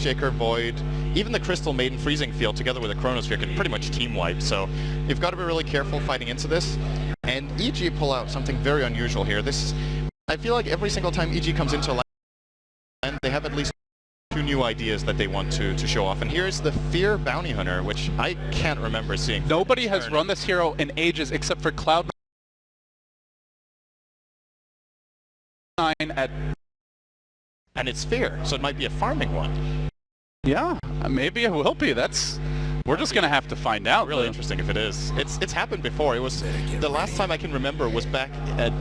Shaker, Void, even the Crystal Maiden Freezing Field together with a Chronosphere can pretty much team wipe, so you've got to be really careful fighting into this. And EG pull out something very unusual here. I feel like every single time EG comes into LAN, they have at least 2 new ideas that they want to show off. And here's the Fear Bounty Hunter, which I can't remember seeing. Nobody has run this hero in ages except for Cloud9 and it's Fear, so it might be a farming one. Yeah, maybe it will be. We're just gonna have to find out. Really interesting if it is. It's happened before. It was the last time I can remember was back at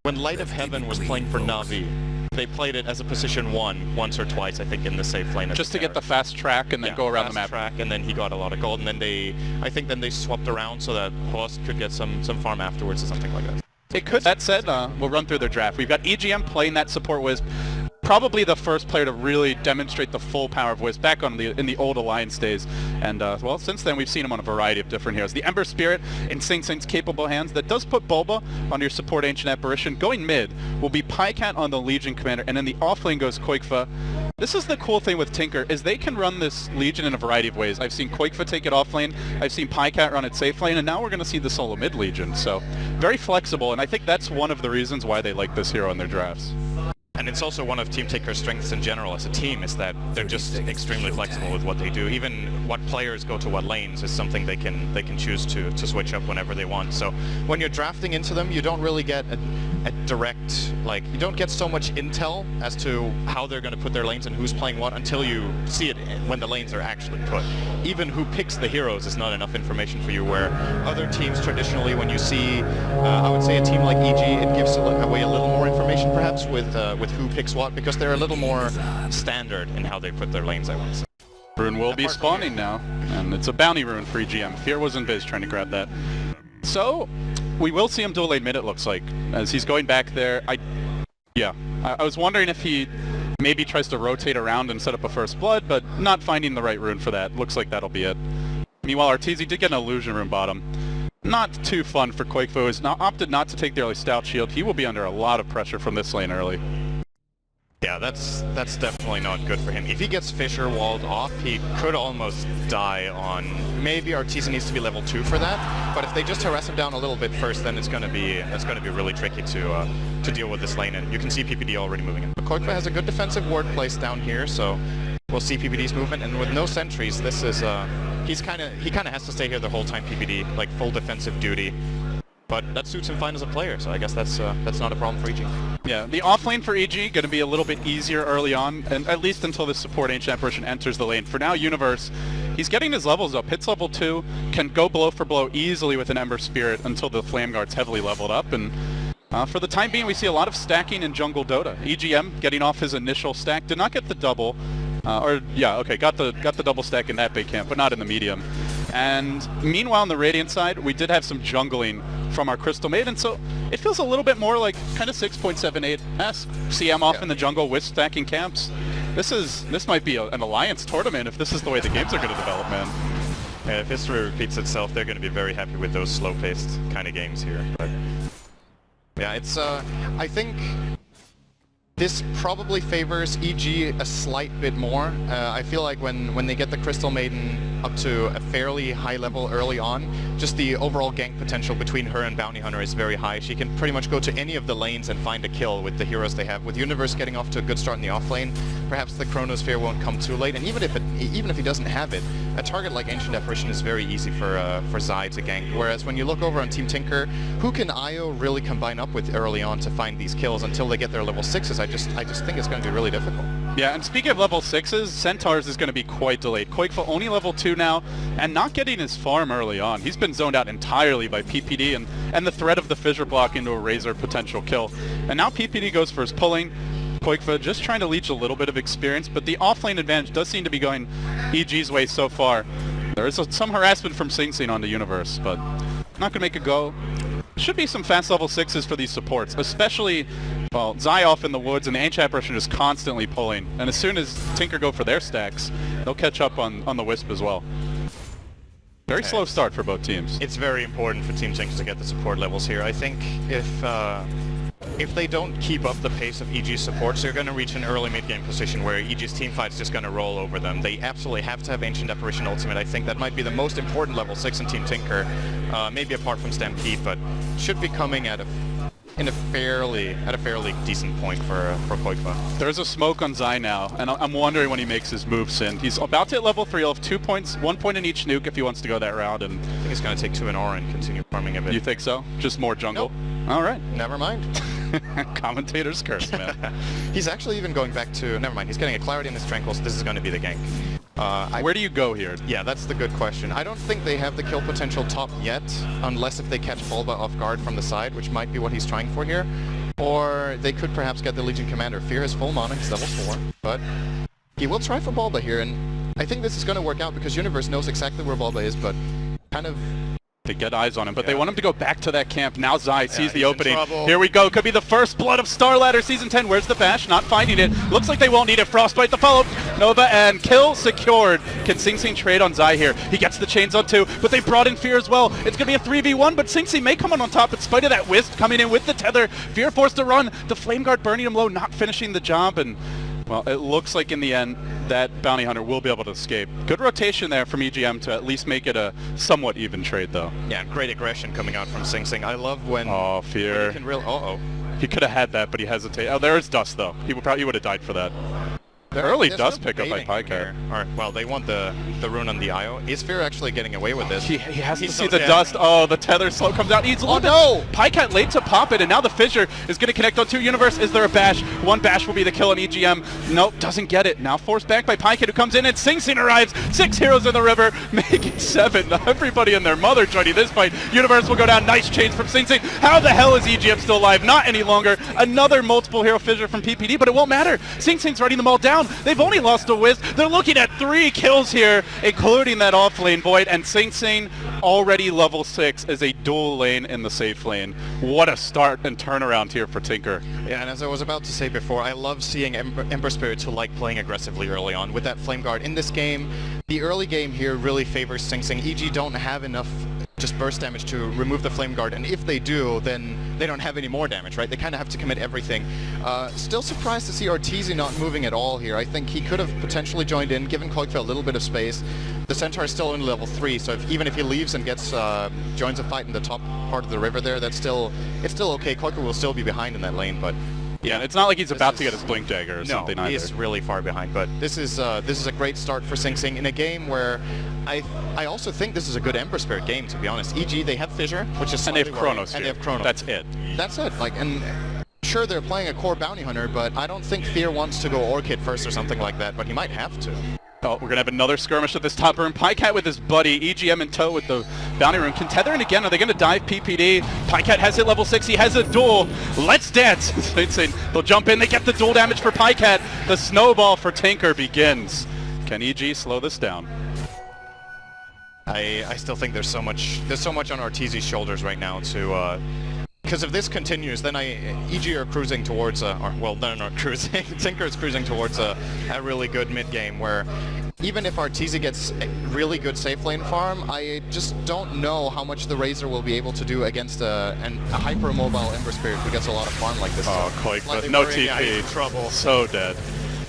when Light of Heaven was playing for Na'Vi. They played it as a position 1 once or twice, I think, in the safe lane. Just to get the fast track and then go around the map. Track, and then he got a lot of gold, and then they swapped around so that Horst could get some farm afterwards or something like that. It could. That said, we'll run through their draft. We've got EGM playing that support Wisp. Probably the first player to really demonstrate the full power of Wisp back in the old Alliance days. And, well, since then we've seen him on a variety of different heroes. The Ember Spirit in Sing Sing's capable hands. That does put Bulba on your support Ancient Apparition. Going mid will be Pycat on the Legion Commander, and then the offlane goes Koikfa. This is the cool thing with Tinker, is they can run this Legion in a variety of ways. I've seen Koikfa take it offlane, I've seen Pycat run it safe lane, and now we're going to see the solo mid Legion. So, very flexible, and I think that's one of the reasons why they like this hero in their drafts. And it's also one of Team Tinker's strengths in general as a team, is that they're just extremely flexible with what they do. Even what players go to what lanes is something they can choose to switch up whenever they want. So when you're drafting into them, you don't really get a direct, like, you don't get so much intel as to how they're going to put their lanes and who's playing what until you see it when the lanes are actually put. Even who picks the heroes is not enough information for you, where other teams traditionally, when you see, I would say a team like EG, it gives away a little more information perhaps with who picks what, because they're a little more standard in how they put their lanes, I would say. Rune will be spawning now, and it's a bounty rune for EGM. Fear was in Viz trying to grab that. So, we will see him dual lane mid, it looks like, as he's going back there. I was wondering if he maybe tries to rotate around and set up a First Blood, but not finding the right rune for that. Looks like that'll be it. Meanwhile, Arteezy did get an illusion rune bottom. Not too fun for Quake, who has opted not to take the early Stout Shield. He will be under a lot of pressure from this lane early. Yeah, that's definitely not good for him. If he gets Fissure walled off, he could almost die on... Maybe Arteezy needs to be level 2 for that, but if they just harass him down a little bit first, then it's gonna be really tricky to deal with this lane, and you can see PPD already moving in. But Koikfa has a good defensive ward placed down here, so we'll see PPD's movement, and with no sentries, this is he kind of has to stay here the whole time. PPD, like full defensive duty. But that suits him fine as a player, so I guess that's not a problem for EG. Yeah, the offlane for EG going to be a little bit easier early on, and at least until this support Ancient Apparition enters the lane. For now, Universe, he's getting his levels up. Hits level 2, can go blow for blow easily with an Ember Spirit until the Flame Guard's heavily leveled up. And for the time being, we see a lot of stacking in jungle Dota. EGM getting off his initial stack, did not get the double. Got the double stack in that big camp, but not in the medium. And meanwhile, on the Radiant side, we did have some jungling from our Crystal Maiden, so it feels a little bit more like kind of 6.78-esque. CM off in the jungle with stacking camps. This might be an Alliance tournament if this is the way the games are going to develop, man. Yeah, if history repeats itself, they're going to be very happy with those slow-paced kind of games here. But yeah, it's I think this probably favors EG a slight bit more. I feel like when they get the Crystal Maiden up to a fairly high level early on, just the overall gank potential between her and Bounty Hunter is very high. She can pretty much go to any of the lanes and find a kill with the heroes they have. With Universe getting off to a good start in the off lane, perhaps the Chronosphere won't come too late, and even if he doesn't have it, a target like Ancient Apparition is very easy for Zai to gank. Whereas when you look over on Team Tinker, who can IO really combine up with early on to find these kills until they get their level 6s? I just think it's going to be really difficult. Yeah, and speaking of level 6s, Centaurs is going to be quite delayed. Koikfa only level 2 now, and not getting his farm early on. He's been zoned out entirely by PPD and the threat of the Fissure block into a Razor potential kill. And now PPD goes for his pulling. Koikfa just trying to leech a little bit of experience, but the offlane advantage does seem to be going EG's way so far. There is some harassment from Sing Sing onto Universe, but not going to make a go. Should be some fast level 6s for these supports, especially, well, Zai off in the woods and the Ancient Apparition is constantly pulling. And as soon as Tinker go for their stacks, they'll catch up on the Wisp as well. Very slow start for both teams. It's very important for Team Tinker to get the support levels here. I think if if they don't keep up the pace of EG's supports, they're going to reach an early mid-game position where EG's teamfight's just going to roll over them. They absolutely have to have Ancient Apparition Ultimate. I think that might be the most important level 6 in Team Tinker, maybe apart from Stampede, but should be coming at a fairly decent point for Koikva. There's a smoke on Zai now, and I'm wondering when he makes his move, Sin. He's about to hit level 3, he'll have 2 points, 1 point in each nuke if he wants to go that route, and... I think he's going to take 2 in aura and continue farming a bit. You think so? Just more jungle? Nope. Alright. Never mind. Commentator's curse, man. He's actually even going back to... Never mind, he's getting a Clarity in his Tranquil, so this is going to be the gank. Where do you go here? Yeah, that's the good question. I don't think they have the kill potential top yet, unless if they catch Bulba off guard from the side, which might be what he's trying for here. Or they could perhaps get the Legion Commander. Fear has full mana, he's level 4, but he will try for Bulba here, and I think this is going to work out because Universe knows exactly where Bulba is, but kind of... They get eyes on him, but they want him to go back to that camp. Now Zai sees the opening. Trouble. Here we go. Could be the first blood of StarLadder Season 10. Where's the bash? Not finding it. Looks like they won't need it. Frostbite the follow-up. Nova and kill secured. Can Sing Sing trade on Zai here? He gets the chains on 2, but they brought in Fear as well. It's going to be a 3v1, but Sing Sing may come on top in spite of that Wisp coming in with the tether. Fear forced to run. The Flame Guard burning him low, not finishing the job, and... well, it looks like in the end that Bounty Hunter will be able to escape. Good rotation there from EGM to at least make it a somewhat even trade, though. Yeah, great aggression coming out from Sing Sing. I love when... oh, Fear. When he can really... uh-oh. He could have had that, but he hesitated. Oh, there is Dust, though. He would have died for that. Early Dust pickup by Pycat. Alright, well, they want the rune on the IO. Is Fear actually getting away with this? He has to see the Dust. Oh, the tether slow comes out. He's a little bit... no! Pycat late to pop it, and now the Fissure is going to connect on 2 Universe. Is there a bash? 1 bash will be the kill on EGM. Nope, doesn't get it. Now forced back by Pycat, who comes in, and Sing Sing arrives. 6 heroes in the river, making 7. Everybody and their mother joining this fight. Universe will go down. Nice change from Sing Sing. How the hell is EGM still alive? Not any longer. Another multiple hero Fissure from PPD, but it won't matter. Sing Sing's writing them all down. They've only lost a Wisp. They're looking at 3 kills here, including that off lane Void, and Sing Sing already level 6 as a dual lane in the safe lane. What a start and turnaround here for Tinker. Yeah, and as I was about to say before, I love seeing Ember Spirits who like playing aggressively early on with that Flame Guard. In this game, the early game here really favors Sing Sing. EG don't have enough just burst damage to remove the Flame Guard, and if they do, then they don't have any more damage, right? They kind of have to commit everything. Still surprised to see Arteezy not moving at all here. I think he could have potentially joined in, given Koikva a little bit of space. The Centaur is still only level 3, so even if he leaves and gets joins a fight in the top part of the river there, it's still okay. Koikva will still be behind in that lane, but yeah, it's not like he's about to get his Blink Dagger or something either. No, he's really far behind, but this is a great start for Sing Sing in a game where I also think this is a good Ember Spirit game, to be honest. EG, they have Fissure, which is and they have Chronos, and they have Chronos. That's it. That's it. Like, and sure, they're playing a core Bounty Hunter, but I don't think Fear wants to go Orchid first or something like that, but he might have to. Oh, we're going to have another skirmish at this top room. Pycat with his buddy, EGM in tow with the Bounty Room. Can Tether in again? Are they going to dive PPD? Pycat has hit level 6. He has a duel. Let's dance. They'll jump in. They get the duel damage for Pycat. The snowball for Tinker begins. Can EG slow this down? I still think there's so much on Arteezy's shoulders right now to... because if this continues, then EG are cruising towards well, they're not cruising. Tinker is cruising towards a really good mid-game where even if Arteezy gets a really good safe lane farm, I just don't know how much the Razor will be able to do against a hyper-mobile Ember Spirit who gets a lot of farm like this. Oh, Koikva, no TP. Trouble. So dead.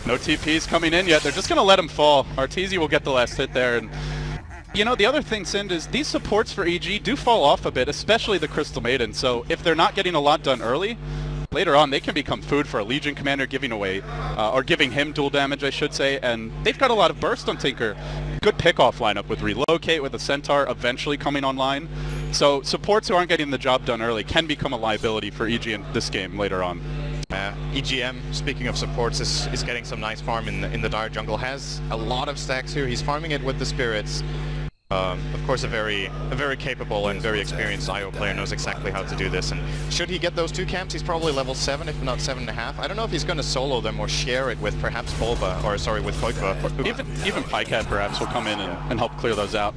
No TPs coming in yet. They're just going to let him fall. Arteezy will get the last hit there. And you know, the other thing, Sind, is these supports for EG do fall off a bit, especially the Crystal Maiden. So if they're not getting a lot done early, later on they can become food for a Legion Commander giving away, or giving him dual damage, I should say. And they've got a lot of burst on Tinker. Good pickoff lineup with Relocate, with a Centaur eventually coming online. So supports who aren't getting the job done early can become a liability for EG in this game later on. EGM, speaking of supports, is getting some nice farm in the Dire Jungle. Has a lot of stacks here. He's farming it with the Spirits. Of course, a very capable and very experienced IO player knows exactly how to do this. And should he get those 2 camps, he's probably level 7, if not 7.5. I don't know if he's going to solo them or share it with perhaps Bulba, or sorry, with Koikva. Even Pycat perhaps will come in and help clear those out.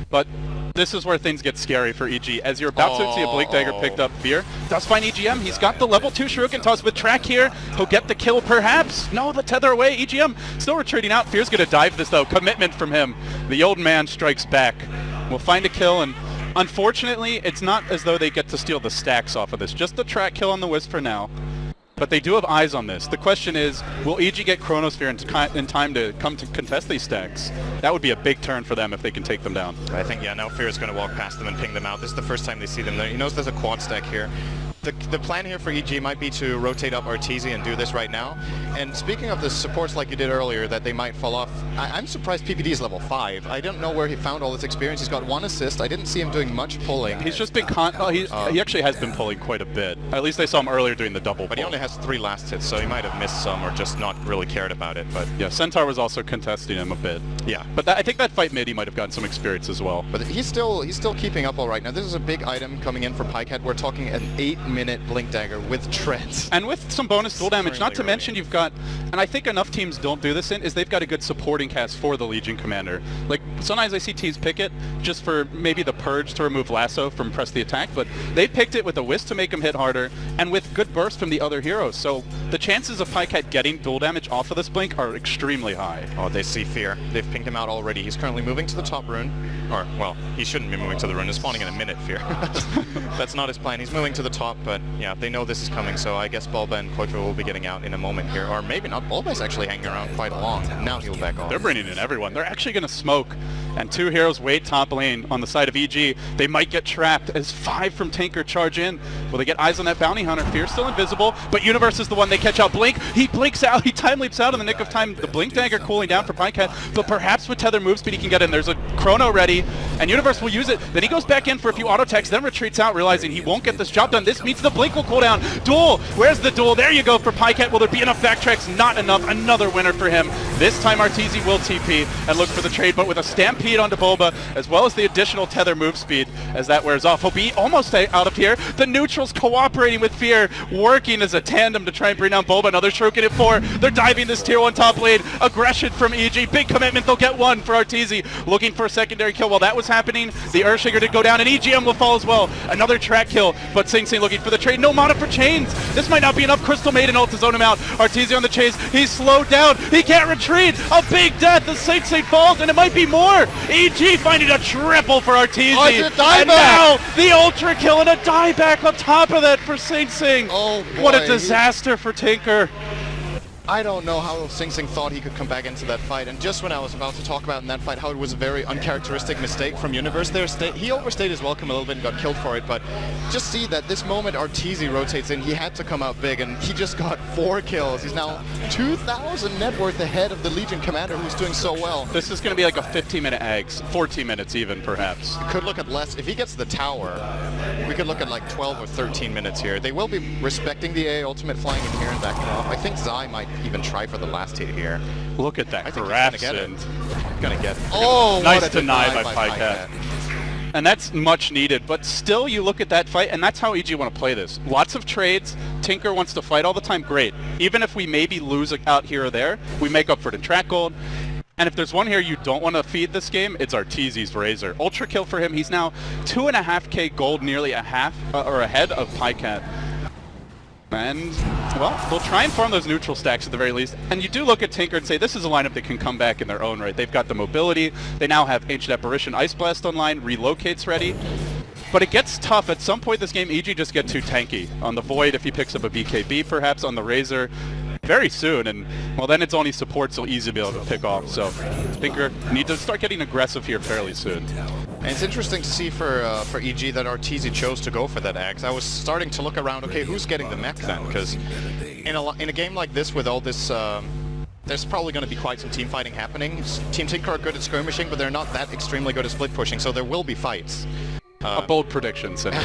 But this is where things get scary for EG. As you're about to see a Blink Dagger picked up, Fear does find EGM. He's got the level 2 Shuriken Toss with Track here. He'll get the kill perhaps. No, the tether away. EGM still retreating out. Fear's going to dive this though. Commitment from him. The old man strikes back. We'll find a kill, and Unfortunately, it's not as though they get to steal the stacks off of this. Just the track kill on the Wisp for now. But they do have eyes on this. The question is, will EG get Chronosphere in time to come to contest these stacks? That would be a big turn for them if they can take them down. I think, yeah, now Fear is going to walk past them and ping them out. This is the first time they see them. He knows there's a quad stack here. The plan here for EG might be to rotate up Arteezy and do this right now. And speaking of the supports like you did earlier that they might fall off, I'm surprised PPD is level 5. I don't know where he found all this experience. He's got 1 assist. I didn't see him doing much pulling. He's just been he actually has been pulling quite a bit. At least I saw him earlier doing the double But pull. he only has 3 last hits, so he might have missed some or just not really cared about it. But yeah, Centaur was also contesting him a bit. Yeah. But I think that fight mid, he might have gotten some experience as well. But he's still keeping up all right. Now this is a big item coming in for Pikehead. We're talking an 8-minute Blink Dagger with treads. And with some bonus dual damage, not to Extremely mention you've got, and I think enough teams don't do this in, is they've got a good supporting cast for the Legion Commander. Like, sometimes I see teams pick it just for maybe the Purge to remove Lasso from press the attack, but they picked it with a Wisp to make him hit harder, and with good burst from the other heroes. So the chances of Pikehead getting dual damage off of this Blink are extremely high. Oh, they see Fear. They've pinged him out already. He's currently moving to the top rune. Or, well, he shouldn't be moving to the rune. It's spawning in a minute, Fear. That's not his plan. He's moving to the top, but yeah, they know this is coming, so I guess Bulba and Quadro will be getting out in a moment here. Or maybe not. Bulba's actually hanging around quite long. Now he'll back off. They're bringing in everyone. They're actually going to smoke, and 2 heroes wait top lane on the side of EG. They might get trapped as 5 from Tinker charge in. Will they get eyes on that bounty hunter? Fear's still invisible, but Universe is the one they catch out. Blink, he blinks out, he time leaps out in the nick of time. The Blink Dagger cooling down for Pikehead, but perhaps with Tether move speed he can get in. There's a Chrono ready, and Universe will use it. Then he goes back in for a few auto attacks, then retreats out, realizing he won't get this job done. This means the Blink will cool down. Duel, where's the duel? There you go for Pikehead. Will there be enough backtracks? Not enough. Another winner for him. This time Arteezy will TP and look for the trade, but with a Stampede onto Bulba, as well as the additional Tether move speed as that wears off. He'll be almost out of here. The neutrals cooperating with Fear, working as a tandem to try and bring down Bulba. Another Shuriken at 4. They're diving this tier 1 top lane. Aggression from EG. Big commitment. They'll get 1 for Arteezy. Looking for a secondary kill. While that was happening, the Earthshaker did go down, and EGM will fall as well. Another track kill, but Sing Sing looking for the trade. No mana for chains. This might not be enough. Crystal Maiden ult to zone him out. Arteezy on the chase. He's slowed down. He can't retreat. A big death. The Sing Sing falls, and it might be more. EG finding a triple for Arteezy. Oh, it's a dieback. And now the ultra kill and a dieback on top of that for Sing Sing. Oh, boy. What a disaster for Tinker. I don't know how Sing Sing thought he could come back into that fight, and just when I was about to talk about in that fight how it was a very uncharacteristic mistake from Universe there, he overstayed his welcome a little bit and got killed for it, but just see that this moment Arteezy rotates in, he had to come out big, and he just got 4 kills. He's now 2,000 net worth ahead of the Legion Commander, who's doing so well. This is going to be like a 15-minute eggs, 14 minutes even, perhaps. Could look at less. If he gets the tower, we could look at like 12 or 13 minutes here. They will be respecting the A ultimate flying in here and backing off. I think Zai might even try for the last hit here. Look at that I think grab he's gonna get it. send. Gonna get it. Oh, nice what a deny by Pikehead. And that's much needed, but still you look at that fight, and that's how EG want to play this. Lots of trades. Tinker wants to fight all the time. Great. Even if we maybe lose out here or there, we make up for it in track gold. And if there's one here you don't want to feed this game, it's Arteezy's Razor. Ultra kill for him. He's now 2.5k gold, nearly a half or ahead of Pikehead. And, well, they'll try and farm those neutral stacks at the very least. And you do look at Tinker and say, this is a lineup that can come back in their own right. They've got the mobility. They now have Ancient Apparition, Ice Blast online, Relocate's ready. But it gets tough. At some point this game, EG just get too tanky. On the Void, if he picks up a BKB, perhaps on the Razor, very soon. And, well, then it's only support, so easy to be able to pick off. So, Tinker need to start getting aggressive here fairly soon. And it's interesting to see for EG that Arteezy chose to go for that axe. I was starting to look around, okay, who's getting the mech then? Because in a game like this with all this, there's probably going to be quite some team fighting happening. Team Tinker are good at skirmishing, but they're not that extremely good at split pushing, so there will be fights. A bold prediction, Cindy.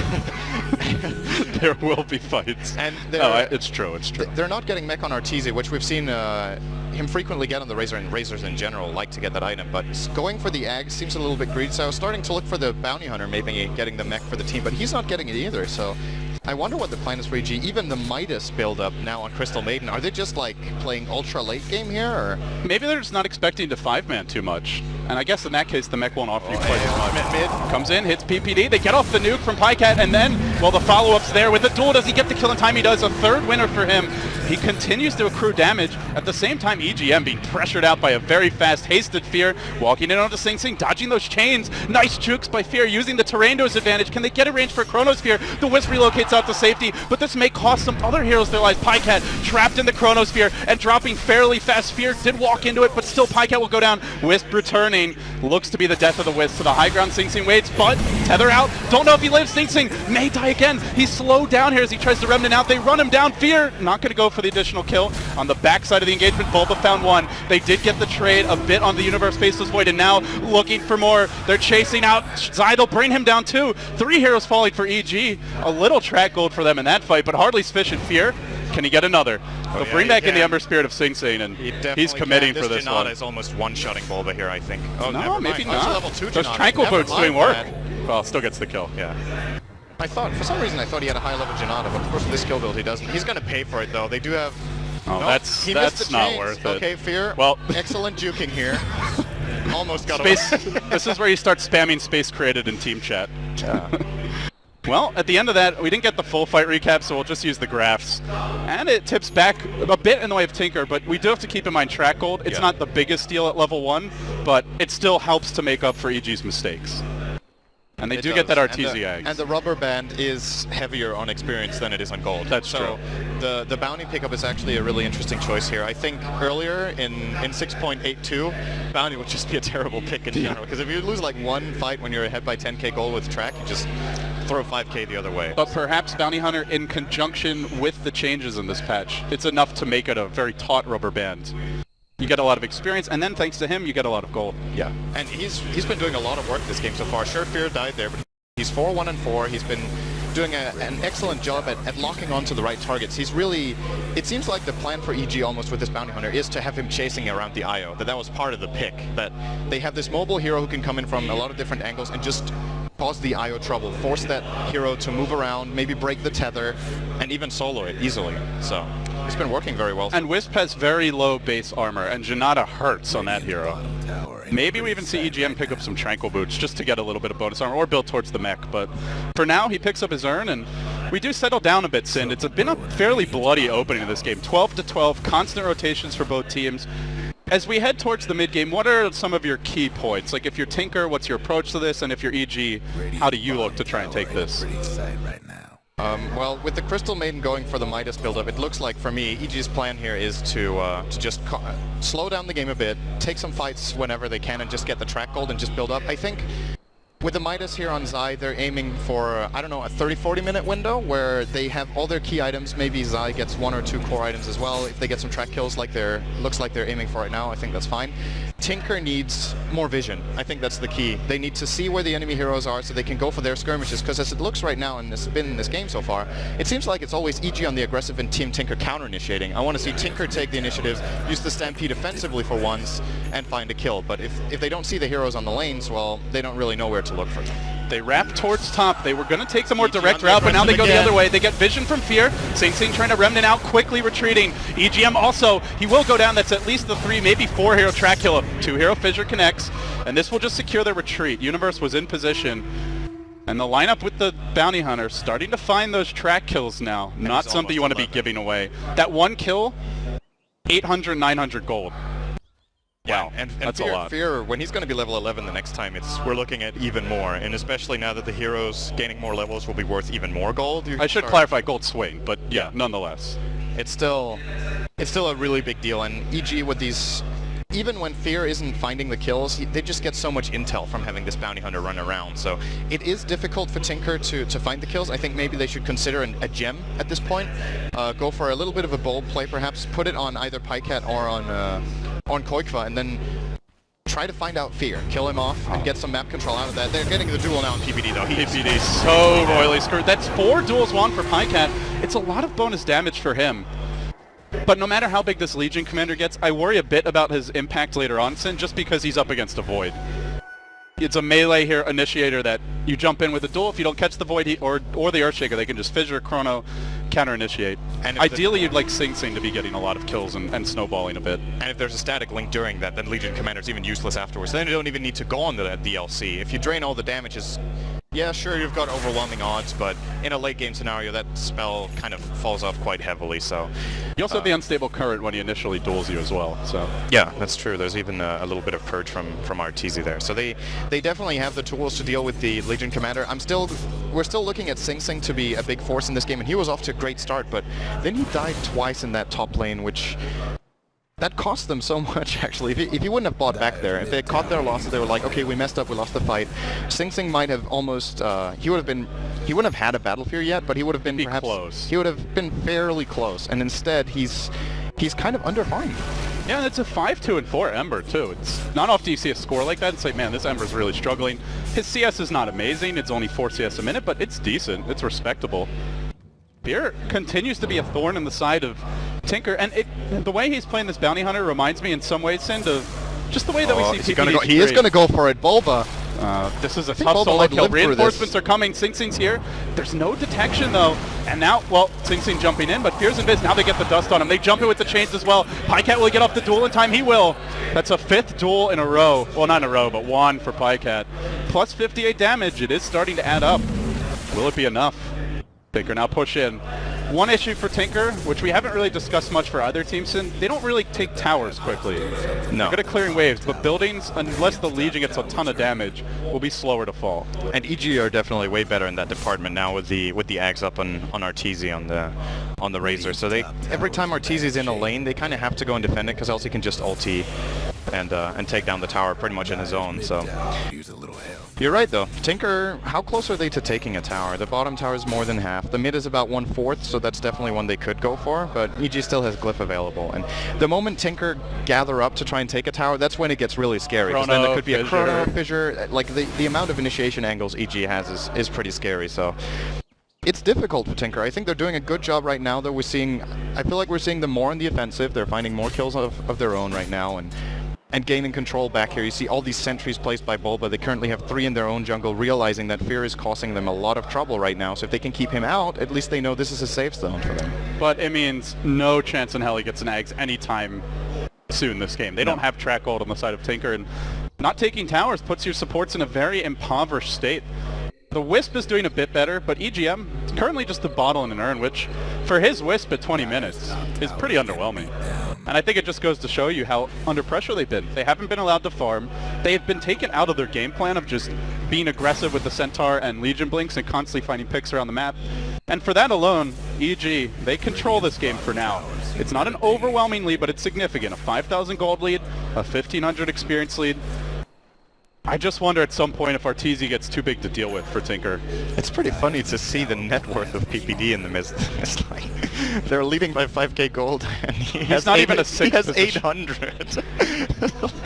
There will be fights. And it's true, it's true. They're not getting mech on Arteezy, which we've seen him frequently get on the Razor, and Razors in general like to get that item, but going for the Ag seems a little bit greedy, so I was starting to look for the Bounty Hunter maybe getting the mech for the team, but he's not getting it either, so I wonder what the plan is for EG. Even the Midas build-up now on Crystal Maiden, are they just like playing ultra late game here, or? Maybe they're just not expecting to 5-man too much. And I guess in that case, the mech won't offer you quite as much. Mid. Comes in, hits PPD, they get off the nuke from Pycat, and then, well, the follow-up's there with the duel. Does he get the kill in time? He does. A third winner for him. He continues to accrue damage. At the same time, EGM being pressured out by a very fast, hasted Fear, walking in onto Sing Sing, dodging those chains. Nice jukes by Fear, using the terrain to his advantage. Can they get a range for Chronosphere? The Wisp relocates out to safety, but this may cost some other heroes their lives. Pycat trapped in the Chronosphere and dropping fairly fast. Fear did walk into it, but still Pycat will go down. Wisp returning. Looks to be the death of the Wisp. To the high ground, Sing Sing waits, but tether out. Don't know if he lives. Sing Sing may die again. He's slowed down here as he tries to remnant out. They run him down. Fear not going to go for the additional kill. On the backside of the engagement, Bulba found one. They did get the trade a bit on the Universe Faceless Void, and now looking for more. They're chasing out. Zyd'll bring him down too. 3 heroes falling for EG. A little track gold for them in that fight, but hardly sufficient. Fear, can he get another? They'll bring back in the Ember Spirit of Sing Sing, and he's committing for this one. Janata is almost one-shotting Bulba here, I think. Oh, no, maybe not. Level 2 Those Janata. Tranquil Boots doing work. That. Well, still gets the kill. Yeah. I thought, for some reason, I thought he had a high-level Janata, but of course with this kill build he doesn't. He's going to pay for it, though. They do have... Oh, no, that's not worth it. Okay, Fear. Well, excellent juking here. Almost got space. away. This is where you start spamming space created in team chat. Yeah. Well, at the end of that, we didn't get the full fight recap, so we'll just use the graphs. And it tips back a bit in the way of Tinker, but we do have to keep in mind track gold. It's not the biggest deal at level 1, but it still helps to make up for EG's mistakes. And they do get that RTZ. And the rubber band is heavier on experience than it is on gold. That's true. The bounty pickup is actually a really interesting choice here. I think earlier in 6.82, bounty would just be a terrible pick in general. Because if you lose like one fight when you're ahead by 10k gold with track, you just throw 5k the other way. But perhaps Bounty Hunter in conjunction with the changes in this patch, it's enough to make it a very taut rubber band. You get a lot of experience, and then thanks to him, you get a lot of gold. Yeah, and he's been doing a lot of work this game so far. Sure, Fear died there, but he's 4-1-4. He's been doing an excellent job at locking onto the right targets. He's really... It seems like the plan for EG almost with this Bounty Hunter is to have him chasing around the IO. That was part of the pick, that they have this mobile hero who can come in from a lot of different angles and just cause the IO trouble, force that hero to move around, maybe break the tether, and even solo it easily. So it's been working very well. And Wisp has very low base armor, and Janata hurts on that hero. Maybe we even see EGM pick up some Tranquil Boots just to get a little bit of bonus armor, or build towards the mech, but for now he picks up his urn, and we do settle down a bit, Sind. It's been a fairly bloody opening of this game. 12-12, constant rotations for both teams. As we head towards the mid-game, what are some of your key points? Like if you're Tinker, what's your approach to this? And if you're EG, how do you look to try and take this? Well, with the Crystal Maiden going for the Midas build-up, it looks like for me, EG's plan here is to just slow down the game a bit, take some fights whenever they can, and just get the track gold and just build up. I think with the Midas here on Zai, they're aiming for, I don't know, a 30-40 minute window where they have all their key items. Maybe Zai gets 1 or 2 core items as well. If they get some track kills like looks like they're aiming for right now, I think that's fine. Tinker needs more vision. I think that's the key. They need to see where the enemy heroes are so they can go for their skirmishes, because as it looks right now, and it's been in this game so far, it seems like it's always EG on the aggressive and Team Tinker counter-initiating. I want to see Tinker take the initiative, use the Stampede offensively for once, and find a kill. But if they don't see the heroes on the lanes, well, they don't really know where to look for them. They wrap towards top. They were going to take the more direct route, but now they go the other way. They get vision from Fear. Sing Sing trying to remnant out, quickly retreating. EGM also, he will go down. That's at least the 3, maybe 4 hero track kill. 2 hero fissure connects, and this will just secure their retreat. Universe was in position, and the lineup with the Bounty Hunter starting to find those track kills now. Not something you want to be giving away. That 1 kill, 800, 900 gold. Wow, and that's a lot. Fear, when he's going to be level 11 the next time, we're looking at even more, and especially now that the heroes gaining more levels will be worth even more gold. I should clarify gold swing, but yeah, nonetheless. It's still a really big deal, and EG with these, even when Fear isn't finding the kills, they just get so much intel from having this Bounty Hunter run around, so it is difficult for Tinker to find the kills. I think maybe they should consider a gem at this point. Go for a little bit of a bold play perhaps, put it on either Pycat or on Koikva, and then try to find out Fear, kill him off, and get some map control out of that. They're getting the duel now in PPD though. PPD so royally screwed. That's 4 duels won for Pycat. It's a lot of bonus damage for him. But no matter how big this Legion commander gets, I worry a bit about his impact later on, Sin, just because he's up against a Void. It's a melee here, initiator, that you jump in with a duel. If you don't catch the Void or the Earthshaker, they can just fissure, chrono, counter-initiate. And ideally, you'd like Sing Sing to be getting a lot of kills and snowballing a bit. And if there's a static link during that, then Legion Commander's even useless afterwards. Then you don't even need to go on to that DLC. If you drain all the damages, yeah, sure, you've got overwhelming odds, but in a late-game scenario, that spell kind of falls off quite heavily, so... You also have the unstable current when he initially duels you as well, so... Yeah, that's true. There's even a little bit of purge from Arteezy there. So they definitely have the tools to deal with the Legion Commander. We're still looking at Sing Sing to be a big force in this game, and he was off to a great start, but then he died twice in that top lane, which... That cost them so much, actually. If you wouldn't have bought back there, if they caught their losses, they were like, okay, we messed up, we lost the fight. Sing Sing might have almost, he wouldn't have had a Battle Fear yet, but he would have been perhaps close. He would have been fairly close, and instead he's kind of underfarmed. Yeah, and it's a 5-2 and 4 Ember too. It's not often you see a score like that and say, man, this Ember's really struggling. His CS is not amazing. It's only 4 CS a minute, but it's decent. It's respectable. Fear continues to be a thorn in the side of Tinker, and the way he's playing this Bounty Hunter reminds me in some ways, Sind, of just the way that we see PPD. He is going to go for it, Bulba. This is a tough solo kill. Reinforcements are coming. Sing Sing's here. There's no detection though. And now, well, Sing Sing jumping in, but Fear's Invis, now they get the dust on him. They jump in with the chains as well. Pycat will get off the duel in time. He will. That's a 5th duel in a row. Well, not in a row, but 1 for Pycat. Plus 58 damage. It is starting to add up. Will it be enough? Tinker now push in. One issue for Tinker, which we haven't really discussed much for either team, Sin, they don't really take towers quickly. No. They're good at clearing waves, but buildings, unless the Legion gets a ton of damage, will be slower to fall. And EG are definitely way better in that department now with the Ags up on Arteezy on the Razor. So every time Arteezy's in a lane, they kind of have to go and defend it, because else he can just ulti and take down the tower pretty much in his own. So you're right though. Tinker, how close are they to taking a tower? The bottom tower is more than half. The mid is about 1/4, so that's definitely one they could go for, but EG still has Glyph available. And the moment Tinker gather up to try and take a tower, that's when it gets really scary. Because then there could be a chrono, fissure. Like the amount of initiation angles EG has is pretty scary, so it's difficult for Tinker. I think they're doing a good job right now, though. I feel like we're seeing them more in the offensive. They're finding more kills of their own right now, and gaining control back here. You see all these sentries placed by Bulba. They currently have 3 in their own jungle, realizing that Fear is causing them a lot of trouble right now. So if they can keep him out, at least they know this is a safe zone for them. But it means no chance in hell he gets an Ags anytime soon this game. They don't have track gold on the side of Tinker, and not taking towers puts your supports in a very impoverished state. The Wisp is doing a bit better, but EGM is currently just a bottle and an urn, which for his Wisp at 20 minutes is pretty underwhelming. And I think it just goes to show you how under pressure they've been. They haven't been allowed to farm. They've been taken out of their game plan of just being aggressive with the Centaur and Legion Blinks and constantly finding picks around the map. And for that alone, EG, they control this game for now. It's not an overwhelming lead, but it's significant. A 5,000 gold lead, a 1,500 experience lead. I just wonder at some point if Arteezy gets too big to deal with for Tinker. It's pretty funny to see the net worth of PPD in the midst. It's like they're leading by 5k gold, and he has not even a 6th He has position. 800.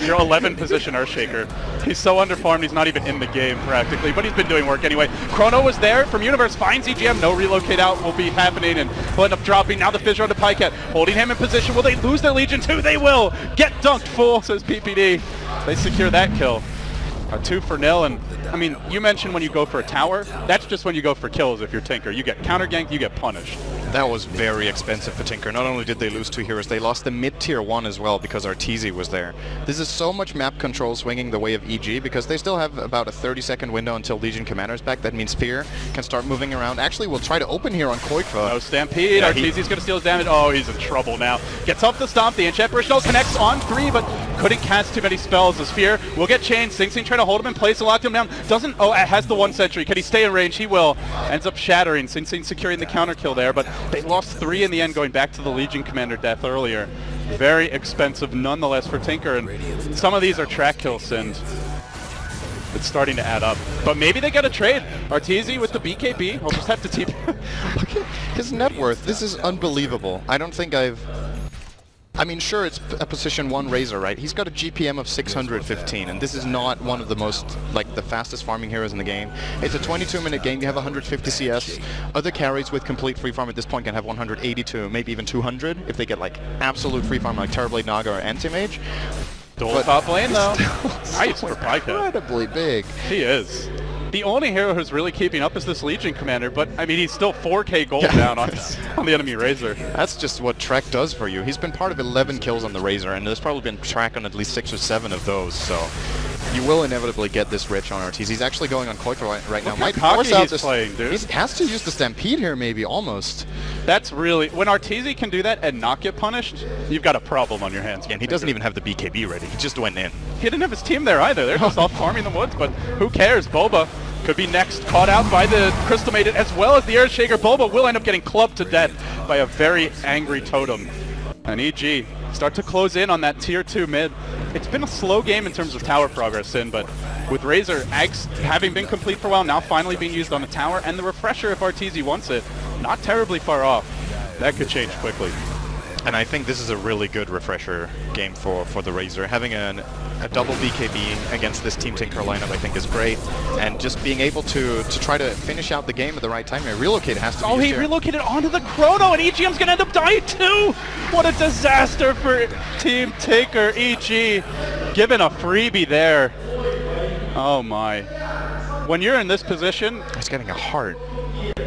You're 11 position Earthshaker. He's so underfarmed, he's not even in the game practically, but he's been doing work anyway. Chrono was there from Universe, finds EGM, no relocate out will be happening, and will end up dropping. Now the fissure onto Pycat, holding him in position. Will they lose their Legion too? They will! Get dunked, fool, says PPD. They secure that kill. A 2-0, and I mean, you mentioned when you go for a tower, that's just when you go for kills if you're Tinker. You get counter-ganked, you get punished. That was very expensive for Tinker. Not only did they lose 2 heroes, they lost the mid-tier 1 as well because Arteezy was there. This is so much map control swinging the way of EG because they still have about a 30-second window until Legion Commander's back. That means Fear can start moving around. Actually, we'll try to open here on Koikva. No Stampede, yeah, Arteezy's going to steal his damage. Oh, he's in trouble now. Gets off the stomp, the Enchant Original connects on 3, but couldn't cast too many spells as Fear will get chained. Sing Sing trying to hold him in place and lock him down. Doesn't, oh, it has the 1 sentry. Can he stay in range? He will. Ends up shattering. Sing Sing securing the counter kill there, but they lost 3 in the end, going back to the Legion Commander death earlier. Very expensive nonetheless for Tinker, and some of these are track kills, and it's starting to add up. But maybe they get a trade. Arteezy with the BKB. We'll just have to TP. Look at his net worth. This is unbelievable. I don't think I mean, sure, it's a position 1 Razor, right? He's got a GPM of 615, and this is not one of the most, like, the fastest farming heroes in the game. It's a 22-minute game. You have 150 CS. Other carries with complete free farm at this point can have 182, maybe even 200 if they get, like, absolute free farm like Terrorblade Naga or Anti-Mage. Dual top lane, though. nice for Pika. Incredibly big. He is. The only hero who's really keeping up is this Legion commander, but I mean, he's still 4k gold down on the enemy Razor. That's just what Trek does for you. He's been part of 11 kills on the Razor, and there's probably been Trek on at least 6 or 7 of those, so you will inevitably get this rich on Ortiz. He's actually going on Koik right now. Look how cocky he's playing, dude. He has to use the Stampede here, maybe, almost. That's really... When Arteezy can do that and not get punished, you've got a problem on your hands. And he doesn't even have the BKB ready. He just went in. He didn't have his team there either. They're just off farming the woods, but who cares? Boba could be next, caught out by the Crystal Maiden as well as the Air Shaker. Boba will end up getting clubbed to death by a very angry Totem. And EG start to close in on that tier 2 mid. It's been a slow game in terms of tower progress, Sin, but with Razor, Ags having been complete for a while, now finally being used on the tower, and the Refresher if Arteezy wants it, not terribly far off. That could change quickly. And I think this is a really good Refresher game for the Razor. Having a double BKB against this Team Tinker lineup I think is great. And just being able to try to finish out the game at the right time. Relocate has to be he relocated onto the Chrono, and EGM's going to end up dying too! What a disaster for Team Tinker. EG given a freebie there. Oh my. When you're in this position... He's getting a heart.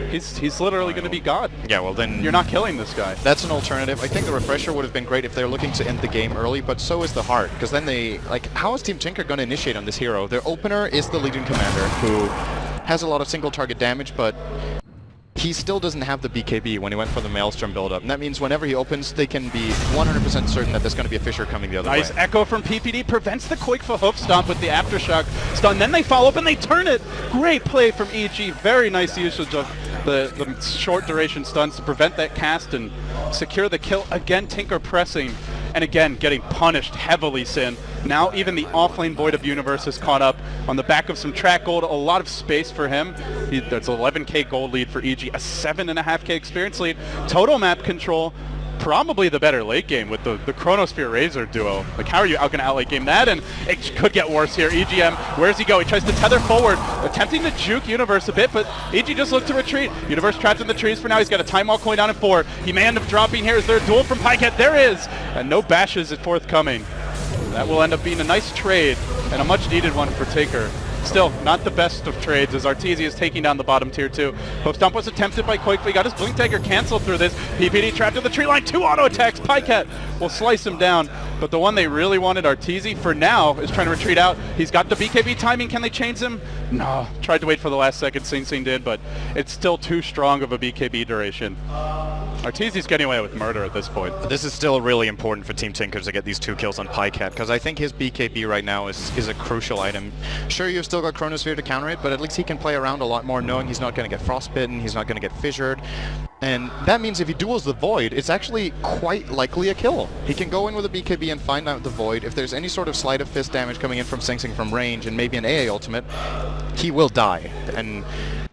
He's literally going to be God. Yeah, well then... You're not killing this guy. That's an alternative. I think the Refresher would have been great if they're looking to end the game early, but so is the heart. Because then they... Like, how is Team Tinker going to initiate on this hero? Their opener is the Legion Commander, who has a lot of single target damage, but he still doesn't have the BKB when he went for the Maelstrom build-up. And that means whenever he opens, they can be 100% certain that there's going to be a Fissure coming the other way. Nice Echo from PPD prevents the Quake for Hoof Stomp with the Aftershock stun. Then they follow up and they turn it. Great play from EG. Very nice usage of the short duration stuns to prevent that cast and secure the kill. Again, Tinker pressing and again getting punished heavily, Sin. Now even the offlane Void of Universe is caught up on the back of some track gold. A lot of space for him. There's 11k gold lead for EG, a 7.5k experience lead. Total map control, probably the better late game with the Chronosphere Razor duo. Like, how are you going to out late game that? And it could get worse here. EGM, where's he go? He tries to tether forward, attempting to juke Universe a bit, but EG just looked to retreat. Universe trapped in the trees for now. He's got a time wall going down at 4. He may end up dropping here. Is there a duel from Pyket? There is! And no bashes is forthcoming. That will end up being a nice trade and a much needed one for Tinker. Still, not the best of trades as Arteezy is taking down the bottom tier 2. Hook Stomp was attempted by Quake. He got his Blink Dagger canceled through this. PPD trapped in the tree line. 2 auto attacks. Pyket will slice him down. But the one they really wanted, Arteezy, for now, is trying to retreat out. He's got the BKB timing. Can they change him? No. Tried to wait for the last second. Sing Sing did, but it's still too strong of a BKB duration. Arteezy's getting away with murder at this point. This is still really important for Team Tinker to get these 2 kills on Pyket, because I think his BKB right now is a crucial item. Sure, you've still got Chronosphere to counter it, but at least he can play around a lot more knowing he's not going to get frostbitten, he's not going to get fissured. And that means if he duels the Void, it's actually quite likely a kill. He can go in with a BKB and find out the Void. If there's any sort of Sleight of Fist damage coming in from Sing Sing from range and maybe an AA ultimate, he will die. And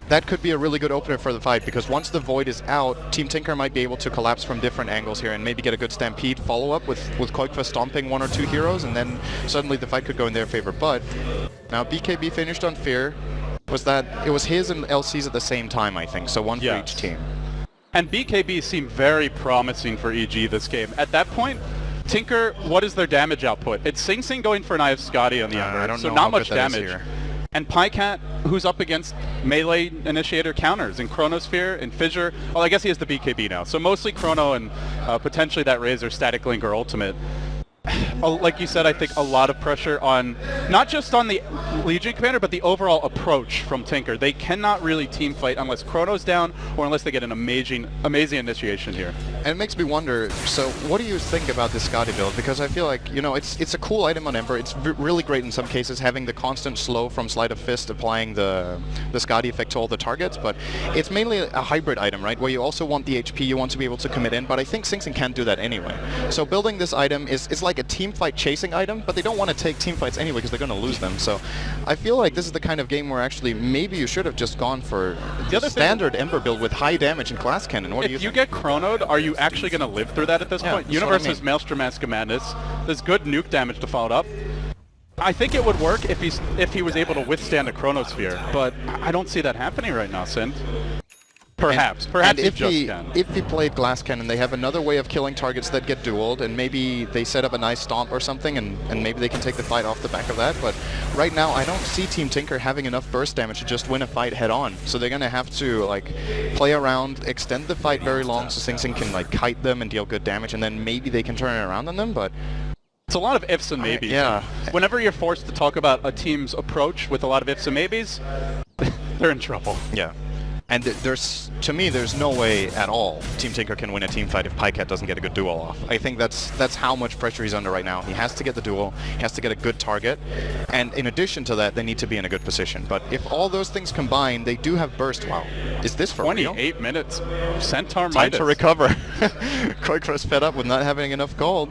that could be a really good opener for the fight, because once the Void is out, Team Tinker might be able to collapse from different angles here and maybe get a good Stampede follow-up with Koikfa stomping 1 or 2 heroes, and then suddenly the fight could go in their favor. But now BKB finished on Fear. It was his and LC's at the same time, I think, so one for each team. And BKB seemed very promising for EG this game. At that point, Tinker, what is their damage output? It's Sing Sing going for an Eye of Scotty on the Ember, so not much damage. And Pyket, who's up against melee initiator counters in Chronosphere and Fissure. Well, I guess he has the BKB now, so mostly Chrono and potentially that Razor Static Link or Ultimate. Like you said, I think a lot of pressure on, not just on the Legion Commander, but the overall approach from Tinker. They cannot really team fight unless Chrono's down or unless they get an amazing initiation here. And it makes me wonder, so what do you think about this Scotty build? Because I feel like, you know, it's a cool item on Ember. It's really great in some cases, having the constant slow from Sleight of Fist, applying the Scotty effect to all the targets, but it's mainly a hybrid item, right? Where you also want the HP, you want to be able to commit in, but I think Sing Sing can't do that anyway. So building this item is like a team fight chasing item, but they don't want to take team fights anyway because they're going to lose them. So I feel like this is the kind of game where actually maybe you should have just gone for the standard Ember build with high damage and Glass Cannon. What do you think? If you get Chronoed, are you actually going to live through that at this point? Universe has Maelstrom Mask of Madness. There's good nuke damage to follow it up. I think it would work if he was able to withstand a Chronosphere, but I don't see that happening right now, Sin. Perhaps And he if just he can. if he played Glass Cannon, they have another way of killing targets that get dueled, and maybe they set up a nice stomp or something, and maybe they can take the fight off the back of that. But right now, I don't see Team Tinker having enough burst damage to just win a fight head on. So they're gonna have to like play around, extend the fight very long, so Sing Sing can like kite them and deal good damage, and then maybe they can turn it around on them. But It's a lot of ifs and maybes. yeah. Whenever you're forced to talk about a team's approach with a lot of ifs and maybes, they're in trouble. Yeah. And to me, there's no way at all Team Tinker can win a team fight if Pycat doesn't get a good duel off. I think that's how much pressure he's under right now. He has to get the duel, he has to get a good target, and in addition to that, they need to be in a good position. But if all those things combine, they do have burst. Wow. Is this for 28 minutes. Centaur Time Midas. to recover. Koikro's fed up with not having enough gold.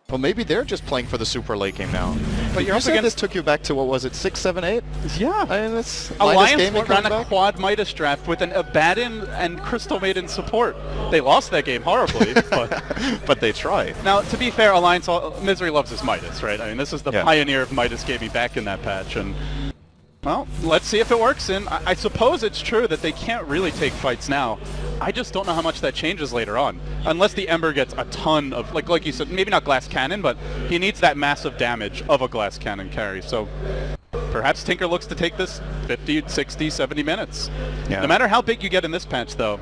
Well, maybe they're just playing for the super late game now. But you're you up said against... this took you back to, what was it, 6, 7, 8? Yeah. I mean, that's Alliance Gaming ran coming a back. quad Midas draft with an Abaddon and Crystal Maiden support. They lost that game horribly, but... But they tried. Now, to be fair, Alliance, Misery loves his Midas, right? I mean, this is the Yeah. pioneer of Midas gaming back in that patch, and... Well, let's see if it works, and I suppose it's true that they can't really take fights now. I just don't know how much that changes later on. Unless the Ember gets a ton of, like you said, maybe not Glass Cannon, but he needs that massive damage of a Glass Cannon carry. So perhaps Tinker looks to take this 50, 60, 70 minutes. Yeah. No matter how big you get in this patch, though,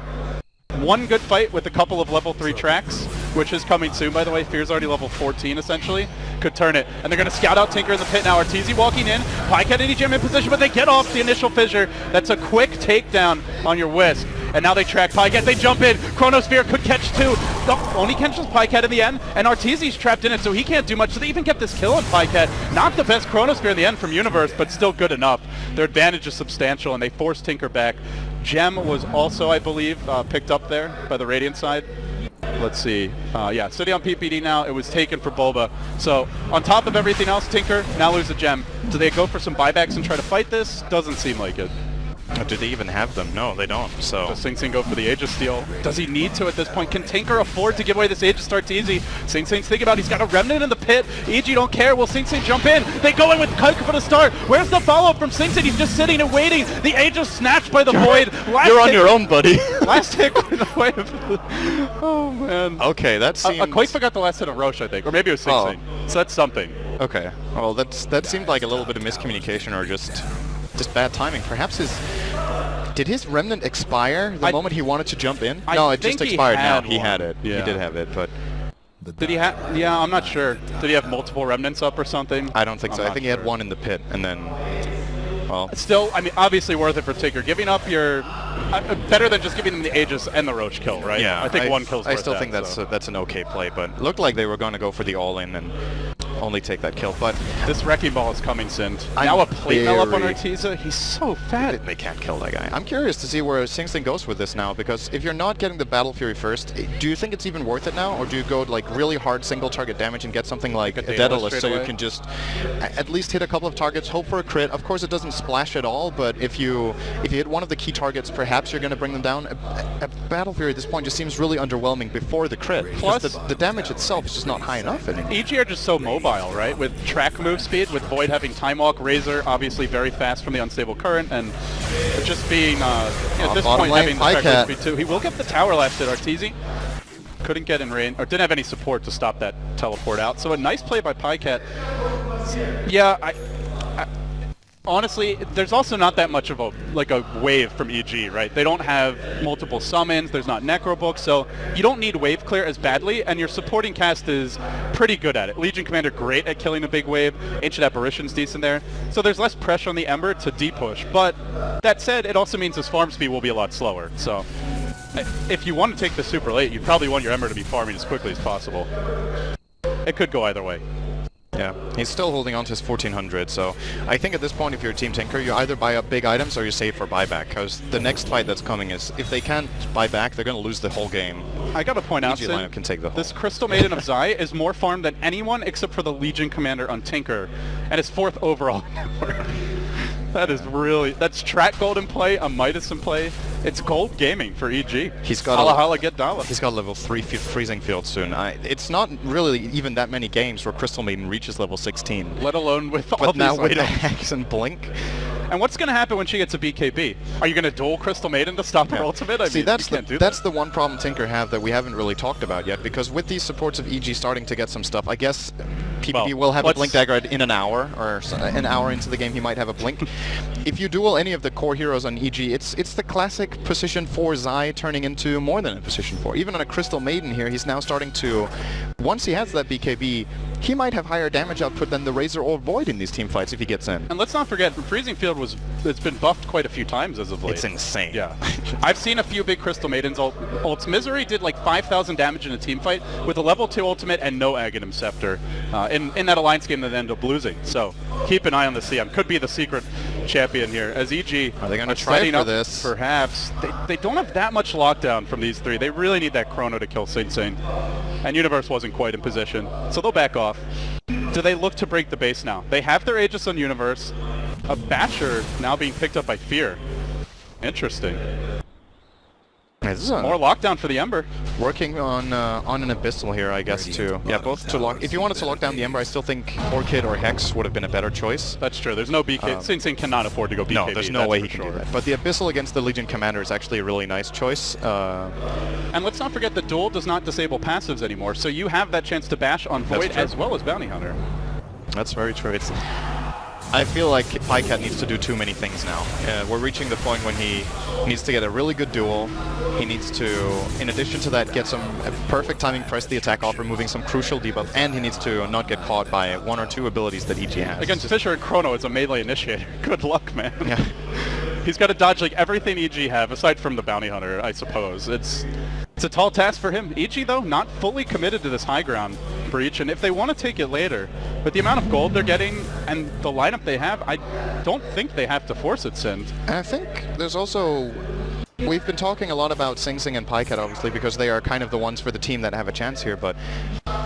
one good fight with a couple of level 3 tracks, which is coming soon, by the way. Fear's already level 14, essentially. Could turn it. And they're going to scout out Tinker in the pit now. Arteezy walking in. Pycat and EGM in position, but they get off the initial fissure. That's a quick takedown on your Wisp. And now they track Pycat. They jump in. Chronosphere could catch 2. No, only catches Pycat in the end. And Arteezy's trapped in it, so he can't do much. So they even get this kill on Pycat. Not the best Chronosphere in the end from Universe, but still good enough. Their advantage is substantial, and they force Tinker back. Gem was also, I believe, picked up there by the Radiant side. Let's see. Yeah, sitting on PPD now. It was taken for Bulba. So on top of everything else, Tinker now lose a gem. Do they go for some buybacks and try to fight this? Doesn't seem like it. Do they even have them? No, they don't. So Does Sing Sing go for the Aegis steal? Does he need to at this point? Can Tinker afford to give away this Aegis start to easy? Sing Sing's thinking about it. He's got a Remnant in the pit. EG don't care. Will Sing Sing jump in? They go in with Kuika for the start. Where's the follow-up from Sing Sing? He's just sitting and waiting. The Aegis snatched by the Void. You're on your own, buddy. Last hit went away. Oh, man. Okay, that seems... Koifa got the last hit of Roche, I think. Or maybe it was Sing Sing. So that's something. Okay. Well, that seemed like a little bit of miscommunication or just bad timing. Perhaps did his Remnant expire the moment he wanted to jump in? No, it just expired now. He had it. Yeah. He did have it, but... Did he have... Yeah, I'm not sure. Did he have multiple Remnants up or something? I don't think so. I'm I think he had one in the pit, and then... Well... Still, I mean, obviously worth it for Tinker. Giving up your... better than just giving them the Aegis and the Roach kill, right? Yeah, I think one kill's worth I still that, think that's an okay play, but it looked like they were going to go for the all-in and only take that kill, but... This Wrecking Ball is coming, Sind. I'm Now a plate mill up on very- Arteezy. He's so fat. They can't kill that guy. I'm curious to see where Sing Sing goes with this now, because if you're not getting the Battle Fury first, do you think it's even worth it now, or do you go like really hard single target damage and get something like a Daedalus so you can just at least hit a couple of targets, hope for a crit? Of course it doesn't splash at all, but if you hit one of the key targets, perhaps you're going to bring them down. A Battle Fury at this point just seems really underwhelming before the crit. Plus, the damage itself is just not high enough anymore. EG are just so mobile, right? With track move speed, with Void having Time Walk, Razor obviously very fast from the unstable current, and just being, at this bottom point, lane, having the track move Pycat. speed too. He will get the tower last hit, Arteezy. Couldn't get in range, or didn't have any support to stop that teleport out. So a nice play by Pycat. Yeah, honestly, there's also not that much of a wave from EG, right? They don't have multiple summons, there's not Necrobook, so you don't need wave clear as badly, and your supporting cast is pretty good at it. Legion Commander great at killing a big wave, Ancient Apparition's decent there, so there's less pressure on the Ember to de-push, but that said, it also means his farm speed will be a lot slower, so if you want to take this super late, you probably want your Ember to be farming as quickly as possible. It could go either way. Yeah, he's still holding on to his 1400, so I think at this point if you're Team Tinker, you either buy up big items or you save for buyback, because the next fight that's coming is, if they can't buy back, they're going to lose the whole game. I gotta point out, EG lineup can take the whole. this Crystal Maiden of Zai is more farmed than anyone except for the Legion Commander on Tinker, and is 4th overall network. That is really, that's Track Gold in play, a Midas in play. It's gold gaming for EG. He's got Hala get dollar. He's got level 3 freezing field soon. It's not really even that many games where Crystal Maiden reaches level 16. Let alone with all But these now with items. Hex and Blink. And what's going to happen when she gets a BKB? Are you going to duel Crystal Maiden to stop her ultimate? I See, mean, that's you can't do that's that. the one problem Tinker have that we haven't really talked about yet, because with these supports of EG starting to get some stuff, I guess PPD will have a Blink Dagger in an hour, or an hour into the game he might have a Blink. If you duel any of the core heroes on EG, it's the classic position 4 Zai turning into more than a position 4. Even on a Crystal Maiden here, he's now starting to, once he has that BKB, he might have higher damage output than the Razor or Void in these team fights if he gets in. And let's not forget, Freezing Field it's been buffed quite a few times as of late. It's insane. Yeah. I've seen a few big Crystal Maidens ults. Misery did like 5,000 damage in a team fight with a level 2 ultimate and no Aghanim Scepter in that Alliance game that they ended up losing. So keep an eye on the CM. Could be the secret champion here. As EG are they going to try for this? Perhaps. They don't have that much lockdown from these three. They really need that Chrono to kill Sing Sing. And Universe wasn't quite in position, so they'll back off. Do they look to break the base now? They have their Aegis on Universe. A Basher now being picked up by Fear. Interesting. More lockdown for the Ember. Working on an Abyssal here, I guess, too. Yeah, both to lock. If you wanted to lock down the Ember, I still think Orchid or Hex would have been a better choice. That's true. There's no BK. Sing Sing cannot afford to go BKB. No, there's no way he can do that. But the Abyssal against the Legion Commander is actually a really nice choice. And let's not forget the duel does not disable passives anymore, so you have that chance to bash on Void as well as Bounty Hunter. That's very true. I feel like Pycat needs to do too many things now. We're reaching the point when he needs to get a really good duel. He needs to, in addition to that, get some perfect timing, press the attack off, removing some crucial debuff, and he needs to not get caught by 1 or 2 abilities that EG has. Against Fisher and Chrono, it's a melee initiator. Good luck, man. Yeah. He's got to dodge like everything EG have, aside from the Bounty Hunter, I suppose. It's a tall task for him. EG, though, not fully committed to this high ground breach, and if they want to take it later, with the amount of gold they're getting and the lineup they have, I don't think they have to force it, Sind. And I think there's also... We've been talking a lot about Sing Sing and Pycat, obviously, because they are kind of the ones for the team that have a chance here, but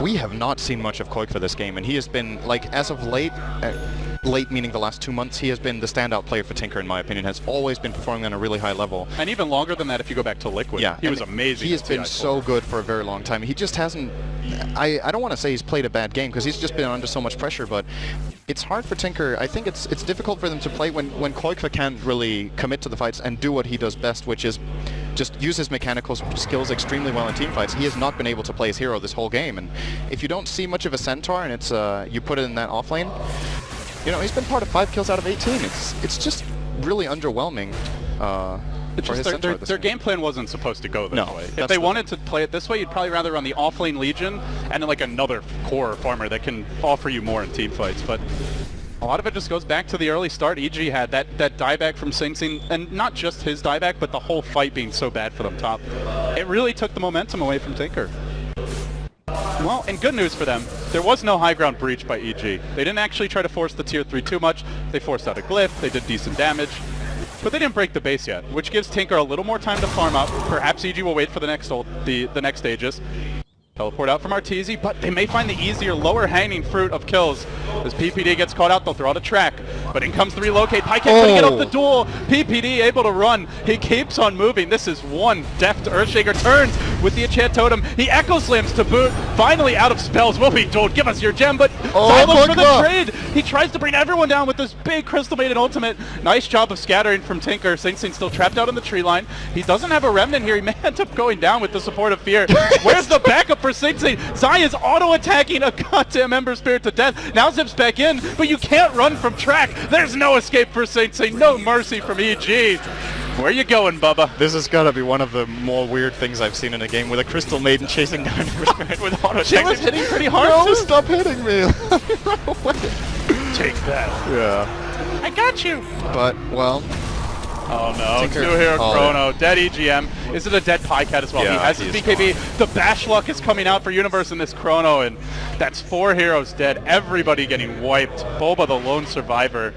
we have not seen much of Koik for this game, and he has been, like, as of late, late meaning the last 2 months, he has been the standout player for Tinker, in my opinion, has always been performing on a really high level. And even longer than that if you go back to Liquid. Yeah. He was amazing. He has been so good for a very long time. He just hasn't... I don't want to say he's played a bad game, because he's just been under so much pressure, but it's hard for Tinker. I think it's difficult for them to play when Koikfa can't really commit to the fights and do what he does best, which is just use his mechanical skills extremely well in team fights. He has not been able to play his hero this whole game, and if you don't see much of a Centaur and it's you put it in that offlane, you know, he's been part of 5 kills out of 18. It's just really underwhelming. It's just their game plan wasn't supposed to go this way. If they wanted to play it this way, you'd probably rather run the offlane Legion and then like another core farmer that can offer you more in team fights. But a lot of it just goes back to the early start. EG had that dieback from Sing Sing, and not just his dieback, but the whole fight being so bad for them top. It really took the momentum away from Tinker. Well, and good news for them, there was no high ground breach by EG. They didn't actually try to force the tier 3 too much. They forced out a glyph, they did decent damage. But they didn't break the base yet, which gives Tinker a little more time to farm up. Perhaps EG will wait for the next next Aegis. Teleport out from Arteezy, but they may find the easier, lower-hanging fruit of kills. As PPD gets caught out, they'll throw out a track. But in comes the relocate. Pycat couldn't get off the duel. PPD able to run. He keeps on moving. This is one deft Earthshaker. Turns with the enchant totem. He echo slams to boot. Finally out of spells. Will be told, give us your gem, but silence for the trade. He tries to bring everyone down with this big Crystal Maiden ultimate. Nice job of scattering from Tinker. Sing Sing still trapped out on the tree line. He doesn't have a remnant here. He may end up going down with the support of Fear. Where's the backup for Sing Sing? Zai is auto-attacking a goddamn Ember Spirit to death. Now zips back in, but you can't run from track. There's no escape for Sing Sing. No mercy from EG. Where you going, Bubba? This has got to be one of the more weird things I've seen in a game with a Crystal Maiden chasing down Ember Spirit with auto-attack. She was hitting pretty hard, No, too. stop hitting me. Take that. Yeah. I got you. But, well... Oh no, Tinker. New Hero Oh, Chrono, dead EGM. Is it a dead Pycat as well? Yeah, he has his BKB. The Bash Luck is coming out for Universe in this Chrono, and that's 4 heroes dead. Everybody getting wiped. Bulba, the lone survivor.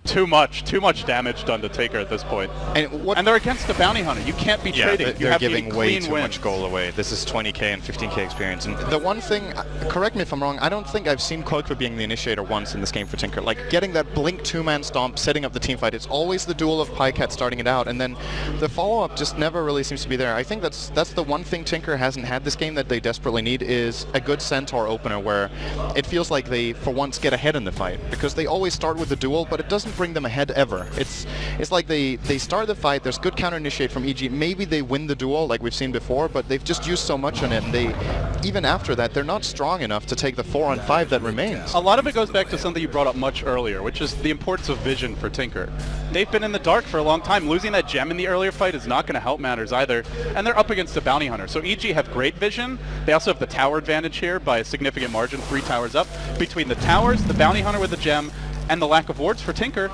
Too much damage done to Tinker at this point. And they're against the Bounty Hunter. You can't be trading. They're have giving way too wins. much goal away. This is 20k and 15k experience. And the one thing, correct me if I'm wrong, I don't think I've seen Koikfa being the initiator once in this game for Tinker. Like, getting that Blink 2-man stomp, setting up the team fight, it's always the duel of Pycat starting it out, and then the follow-up just never really seems to be there. I think that's the one thing Tinker hasn't had this game that they desperately need, is a good Centaur opener where it feels like they, for once, get ahead in the fight. Because they always start with the duel, but it doesn't don't bring them ahead ever. It's like they start the fight, there's good counter initiate from EG, maybe they win the duel like we've seen before, but they've just used so much on it, and even after that, they're not strong enough to take the 4-on-5 that remains. A lot of it goes back to something you brought up much earlier, which is the importance of vision for Tinker. They've been in the dark for a long time. Losing that gem in the earlier fight is not going to help matters either, and they're up against a bounty hunter. So EG have great vision. They also have the tower advantage here by a significant margin, 3 towers up. Between the towers, the bounty hunter with the gem, and the lack of wards for Tinker,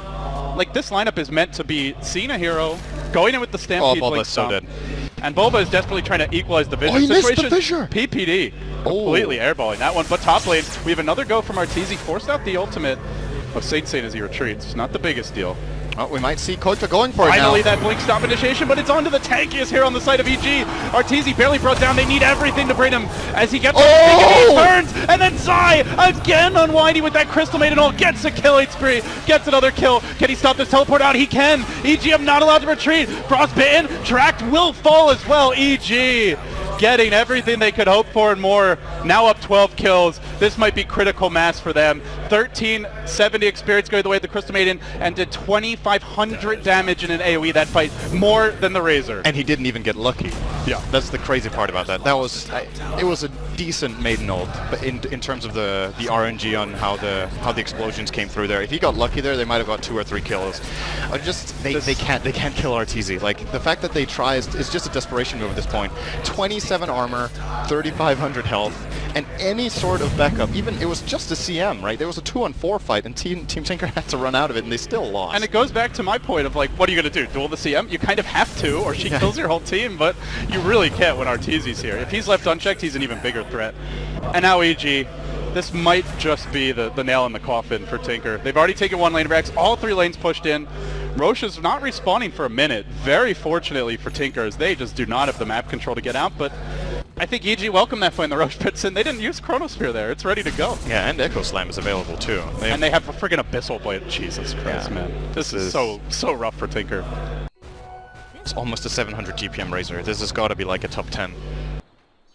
like, this lineup is meant to be seeing a hero, going in with the Stampede Blink so dead. And Boba is desperately trying to equalize the vision he situation. missed the fissure! PPD completely airballing that one. But top lane, we have another go from Arteezy, forced out the ultimate of Saint as he retreats. Not the biggest deal. Oh, we might see Koita going for it now. Finally, that blink stop initiation, but it's onto the tankiest here on the side of EG. Arteezy barely brought down. They need everything to bring him as he gets he turns, and then Zai again unwinding with that Crystal Maiden ult, gets a killing spree, gets another kill. Can he stop this teleport out? He can. EG not allowed to retreat. Frostbitten, tracked, will fall as well. EG getting everything they could hope for and more. Now up 12 kills. This might be critical mass for them. 1370 experience going the way of the Crystal Maiden, and did 2,500 damage in an AoE that fight, more than the Razor. And he didn't even get lucky. Yeah, that's the crazy part about that. That was it was a decent Maiden ult, but in terms of the RNG on how the explosions came through there. If he got lucky there, they might have got 2 or 3 kills. They can't kill Arteezy. Like, the fact that they try is just a desperation move at this point. 27 armor, 3,500 health, and any sort of backup. Even it was just a CM, right? There was a 2-on-4 fight, and Team Tinker had to run out of it, and they still lost. And it goes back to my point of, like, what are you going to do? Duel the CM? You kind of have to, or she kills your whole team, but you really can't when Arteezy's here. If he's left unchecked, he's an even bigger threat. And now EG, this might just be the nail in the coffin for Tinker. They've already taken 1 lane of Rex, all 3 lanes pushed in. Roche is not respawning for a minute. Very fortunately for Tinker, as they just do not have the map control to get out, but I think EG welcomed that when the Roche pits in. They didn't use Chronosphere there. It's ready to go. Yeah, and Echo Slam is available too. And they have a friggin' Abyssal Blade. Jesus Christ, man. This is so rough for Tinker. It's almost a 700 GPM Razor. This has got to be like a top 10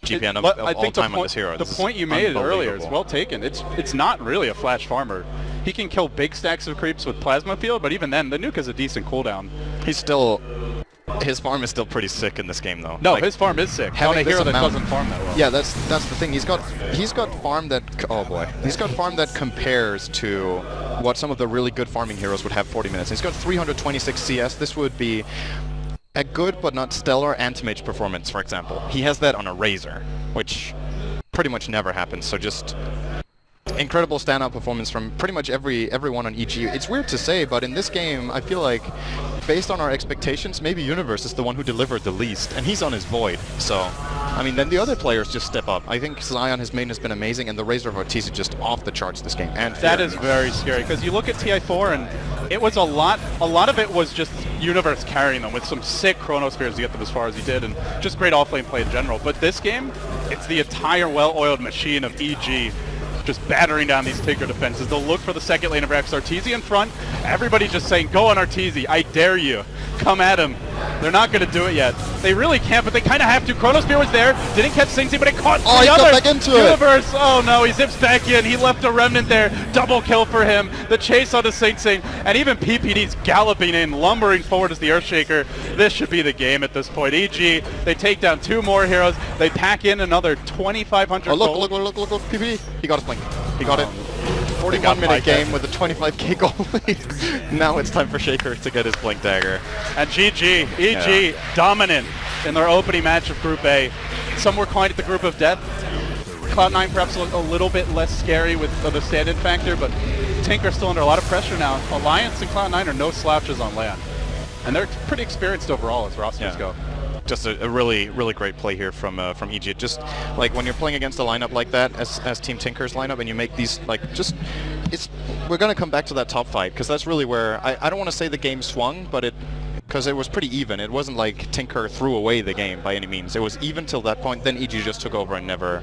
GPM of all time on this hero. The point you made earlier is well taken. It's not really a flash farmer. He can kill big stacks of creeps with Plasma Field, but even then, the nuke has a decent cooldown. His farm is still pretty sick in this game, though. No, like, his farm is sick. On a hero that doesn't farm that well. Yeah, that's the thing. He's got farm that he's got farm that compares to what some of the really good farming heroes would have 40 minutes. He's got 326 CS. This would be a good but not stellar anti-mage performance, for example. He has that on a Razor, which pretty much never happens. So just incredible standout performance from pretty much everyone on EG. It's weird to say, but in this game, I feel like, based on our expectations, maybe Universe is the one who delivered the least, and he's on his Void. So, I mean, then the other players just step up. I think Zion, his main, has been amazing, and the Razor of Arteezy just off the charts this game. And that is very scary, because you look at TI4, and it was a lot of it was just Universe carrying them with some sick Chronospheres to get them as far as he did, and just great off-lane play in general. But this game, it's the entire well-oiled machine of EG just battering down these Tinker defenses. They'll look for the second lane of Rex. Arteezy in front. Everybody just saying, go on Arteezy. I dare you. Come at him. They're not going to do it yet. They really can't, but they kind of have to. Chronosphere was there. Didn't catch Sing Sing, but it caught the other. Got back into Universe. Oh no, he zips back in. He left a remnant there. Double kill for him. The chase onto Sing Sing. And even PPD's galloping in, lumbering forward as the Earthshaker. This should be the game at this point. EG, they take down 2 more heroes. They pack in another 2,500 gold. Look, PPD. He got his blink. He got it. 41-minute game with a 25k goal lead. Now it's time for Shaker to get his Blink Dagger. And GG, EG, dominant in their opening match of Group A. Some were calling it the Group of Death. Cloud9 perhaps a little bit less scary with the stand-in factor, but Tinker still under a lot of pressure now. Alliance and Cloud9 are no slouches on LAN. And they're pretty experienced overall as rosters go. Just a really great play here from EG. Just like when you're playing against a lineup like that, as Team Tinker's lineup, and you make these we're gonna come back to that top fight, because that's really where I don't want to say the game swung, but because it was pretty even. It wasn't like Tinker threw away the game by any means. It was even till that point. Then EG just took over and never